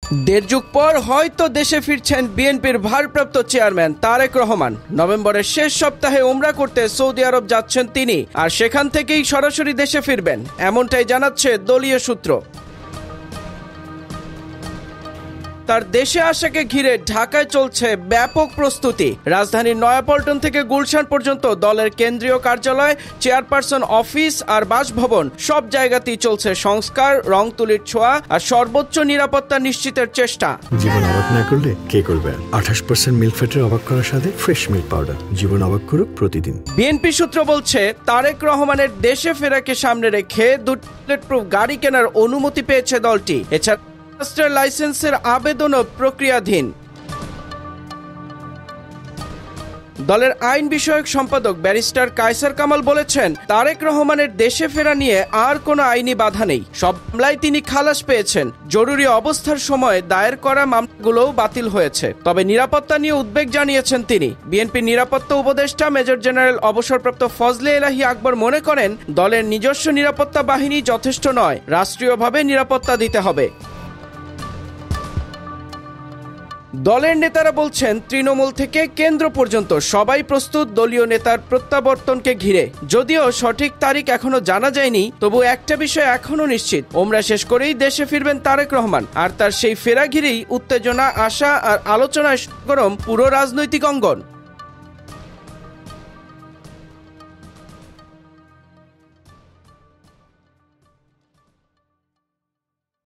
দেড় যুগ পর হয়তো দেশে ফিরছেন বিএনপির ভারপ্রাপ্ত চেয়ারম্যান তারেক রহমান। নভেম্বরের শেষ সপ্তাহে উমরা করতে সৌদি আরব যাচ্ছেন তিনি, আর সেখান থেকেই সরাসরি দেশে ফিরবেন, এমনটাই জানাচ্ছে দলীয় সূত্র। তার দেশে আসাকে ঘিরে ঢাকায় চলছে ব্যাপক প্রস্তুতি। রাজধানীর নয়াপল্টন থেকে গুলশান পর্যন্ত দলের কেন্দ্রীয় কার্যালয়, চেয়ারপারসন অফিস আর বাসভবন সব জায়গাতেই চলছে সংস্কার, রং তুলির ছোঁয়া আর সর্বোচ্চ নিরাপত্তা নিশ্চিতের চেষ্টা। জীবন অবাক না করলে কে করবে? 28% মিল্ক ফ্যাটের অবাক করার সাথে ফ্রেশ মিল্ক পাউডার। জীবন অবাক করুক প্রতিদিন। বিএনপি সূত্র বলছে, তারেক রহমানের দেশে ফেরাকে সামনে রেখে বুলেট প্রুফ গাড়ি কেনার অনুমতি পেয়েছে দলটি। এছাড়া রাষ্ট্রের লাইসেন্সের আবেদনও প্রক্রিয়াধীন। দলের আইন বিষয়ক সম্পাদক ব্যারিস্টার কায়সার কামাল বলেছেন, তারেক রহমানের দেশে ফেরা নিয়ে আর কোনো আইনি বাধা নেই। সব মামলায় তিনি খালাস পেয়েছেন। জরুরি অবস্থার সময় দায়ের করা মামলাগুলোও বাতিল হয়েছে। তবে নিরাপত্তা নিয়ে উদ্বেগ জানিয়েছেন তিনি। বিএনপির নিরাপত্তা উপদেষ্টা মেজর জেনারেল অবসরপ্রাপ্ত ফজলে এলাহি আকবর মনে করেন, দলের নিজস্ব নিরাপত্তা বাহিনী যথেষ্ট নয়, রাষ্ট্রীয়ভাবে নিরাপত্তা দিতে হবে। দলের নেতারা বলছেন, তৃণমূল থেকে কেন্দ্র পর্যন্ত সবাই প্রস্তুত দলীয় নেতার প্রত্যাবর্তনকে ঘিরে। যদিও সঠিক তারিখ এখনো জানা যায়নি, তবু একটা বিষয় এখনো নিশ্চিত, ওমরা শেষ করেই দেশে ফিরবেন তারেক রহমান। আর তার সেই ফেরা ঘিরেই উত্তেজনা, আশা আর আলোচনায় গরম পুরো রাজনৈতিক অঙ্গন।